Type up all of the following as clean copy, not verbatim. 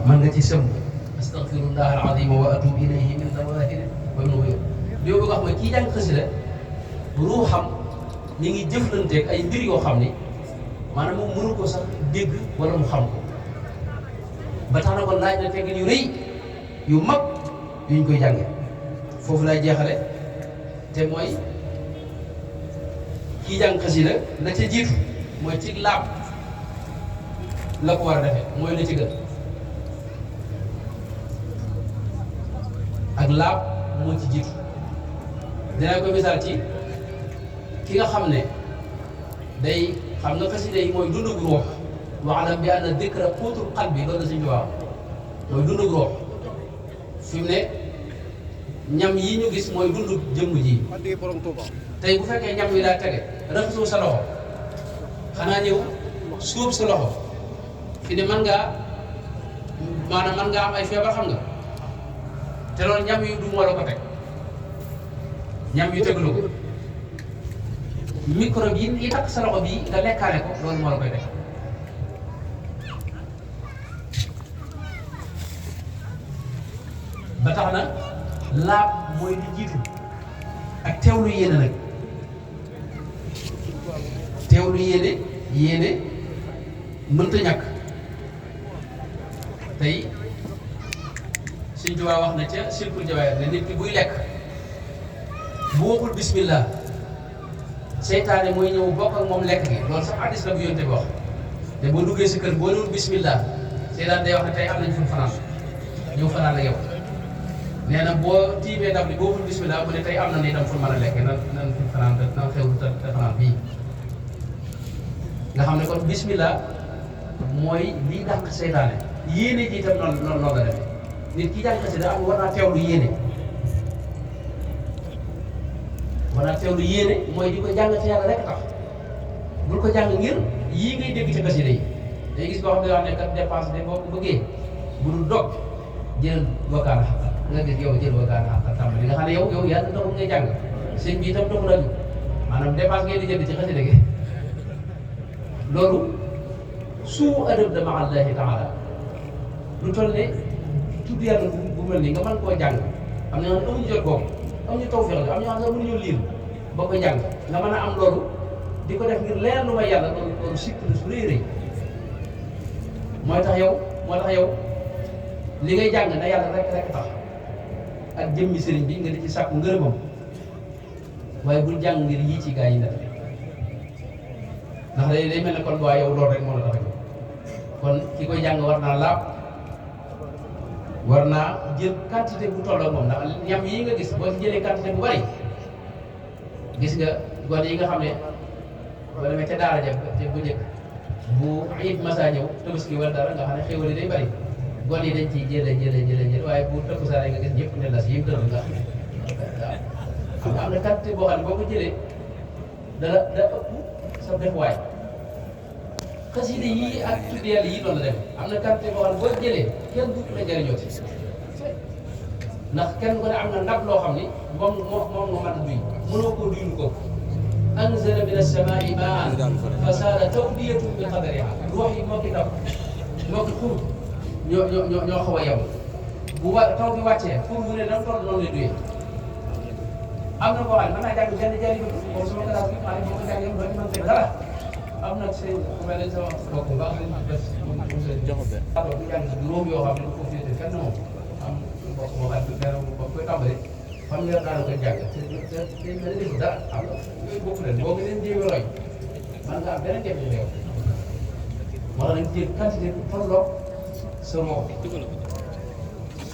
mën nga ci sëmb astaghfirullah al-azim wa atubu ilayhi min zawahiri wa min ghuyub li ma bëgg wax mooy kii jàng xasida ruuxam ñi ngi jëflanteeg ay mbir yoo xam ni maanaam moom mënu ko sax dégg wala mu xam ko ba tax na kon laaj na teggin yu rëy yu mag yuñ koy jànge foofu lay jeexale te mooy kii jàng xasida la ca jiitu mooy ci laab la ko war a defee mooy la ci gën ak laab moo ci jiitu dinaa ko misaal ci ki nga xam ne day xam nga xasida yi mooy dundug ruux wa'lam bi anna dikra quutul qalbi loolu la suñu waaw mooy dundug ruux fi mu ne ñam yi ñu gis mooy dundug jëmm ji tey bu fekkee ñam wi daa tege raxasoo sa loxo xanaa ñëw suub sa loxo fi ne mën ngaa am ay feebar xam nga te loolu ñam yu du moo la ko teg ñam yu teglu ko microbe yi takk sa loxo bii nga lekkaale ko loolu moo la koy teg ba tax na laab mooy li jiitu ak teewlu yéene nag teewlu yéene mënta ñàkk tey Sëñ Tuubaa wax na ca Silkul Jawaahir ne nit ki buy lekk bu waxul bismillah seytaane mooy ñëw bokk ak moom lekk gi loolu sax hadiis la bu yonte bi wax te boo duggee sa kër boo newul bismillah seytaane day wax ne tey am nañ fu fanaan ñëw fanaan ak yow nee na boo tiimee ndab li boo waxul bismillah mu ne tey am na ni itam fu mën a lekk nan fu fanaan nan xewlu te fanaan bii nga xam ne kon bismillah mooy lii dàq seytaane yéene ji itam noonu la demee nit ki jàng xasida am war naa teewlu yéene mooy di ko jàng ci yàlla rek tax bul ko jàng ngir yii ngay dégg ci xasida yi day gis koo xam ne wax ne kat dépense de boo ko bëggee bu dul dog jël wakaana xaq nga gis yow jël wakaana xaq tàmbali nga xam ne yow yàlla doxul ngay jàng sëñ bi itam doxul nañu maanaam dépense ngay di jënd ci xasida gi loolu suu adab da ma allahi taala lu toll ne tudd yàlla bu mel nii nga mën koo jàng am na ñoo xam ne amuñu jot boobu amuñu tawfeex am na ñoo xam ne mënuñoo liir ba ko jàng nga mën a am loolu di ko def ngir leer lu may yàlla loolu sikk na su rëy rëy moo tax yow li ngay jàng na yàlla rek tax ak jëmmi sëriñ bi nga di ci sàkku ngërëmam waaye bul jàng ngir yii ci gaa yi ndax day mel ne kon waa yow loolu rek moo la tax kon ki koy jàng war naa laab war naa jël quantité bu tolloo moom ndax ñam yi nga gis boo ci jëlee quantité bu bari gis nga gone yi nga xam ne boo demee ca daara ja te bu njëkk bu ayib masa ñëw tabaski wala dara nga xam ne xéwal yi day bari gone yi dañ ciy jël waaye bu tëkku saa nga gis ñëpp ne las yim tëdd nga waaw am na quantité boo xam ne boo ko jëlee da ëpp sa defuwaay xasida yii ak tudd yàlla yii noonu la dem am na quantité boo xam ne boo jëlee kenn du la jëriñoo ci ndax kenn ku ne am na ndab loo xam ni moom nga mën a duy mënoo koo duyul ko anzala mina samaa'i maa'an fa saala tawdiyatun bi qadariha ruux yi moo ki ndab moo ki xur ñoo xaw a yem bu taw bi wàccee pour mu ne dam toll noonu lay duyee am na koo xam ne mën naa jàng benn jëriñ moom sama classe bi maa ngi boo ko jàngee doo ci mën def dara am na seen ku mel ne sama mbokk bu baax lañ def joxobe alors bu jàng juróom yoo xam ne ko féete fenn moom am mbokk moo xam ne benn ba koy tàmbali xam nga daana koy jàng te mel ne defu dara xam nga yooyu bokk leen boo ko leen jéemee roy man nga am beneen jafe-jafe yow moo tax nañ jël quantité bu tolloo sa moo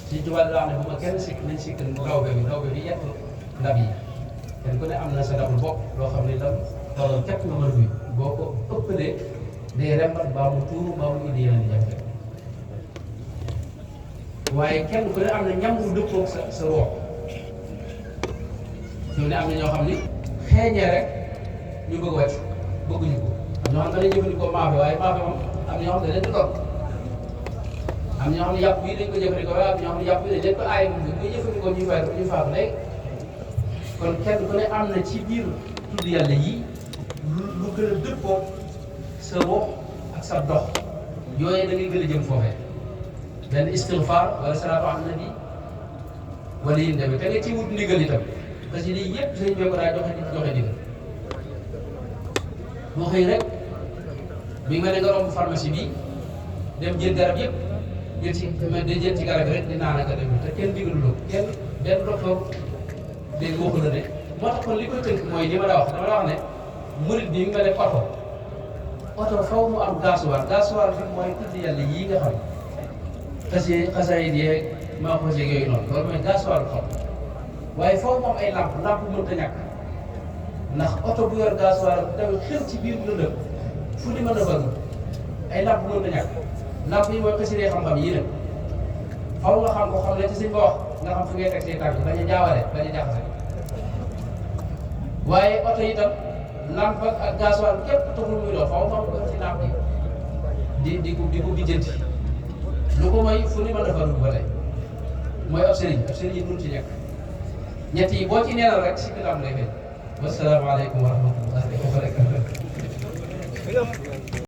si jubaat daa xam ne bu ma kenn sikk nañ sikk dawbe bi yett ndab yi kenn ku ne am na sa ndabul bopp loo xam ne ndab tolloo képp nga mën a duy boo ko ëppalee day rembat baa mu tuuru baa mu indi yeneen jafe waaye kenn ku ne am na ñam bu dëppoog sa roox fi mu ne am na ñoo xam ni xeeñee rek ñu bëgg wàcc bëgguñu ko am ñoo xam ne dañuy jëfandikoo maafe waaye maafe moom am na ñoo xam ne dañ ko doon am ñoo xam ne yàpp yi dañ ko jëfandikoo waaye am ñoo xam ne yàpp yi dañ ko aay bu koy jëfandikoo ñu faatu léegi kon kenn ku ne am na ci biir tudd yàlla yi lu gën a dëppoo sa bopp ak sa dox yooyu da ngay gën a jëm foofee benn istighfar wala salaatu ala nabi wala yin demee te nga ci wut ndigal itam parce que lii yëpp sëñ bi ko daa joxe ndigal moo xëy rek bi nga ne nga romb pharmacie bi dem jël garab yëpp jël ci garab yi rek di naan ak a dem te kenn digaluloo kenn benn docteur dégg nga waxu la ne moo tax kon li koy tënk mooy li ma la wax dama la wax ne murid bi nga ne oto faw mu am gasoil bi mooy tudd yàlla yii nga xam xasaayid yeeg maa ko yeeg yooyu noonu loolu mooy gasoil xol waaye faw mu am ay lamp mënta ñàkk ndax oto bu yor gasoil dafa xër ci biir lëndëm fu li mën a bëgg ay lamp mënta ñàkk lamp yi mooy xasiree xam-xam yii nag faw nga xam ko xam ne ci suñ ko wax nga xam fu ngay teg say tànk bañ a jaawale bañ a jaxase waaye oto itam lamp ak gasoil képp taxul muy doon faw ma ko ci lamp yi di ko bijjanti lu ko mooy fu ni mën a fa dugg ba tey mooy ab sëriñ yi mun ci nekk ñett yi boo ci neenal rek si kilam lay fay wasalaamaaleykum wa rahmatullahi wa barakatuh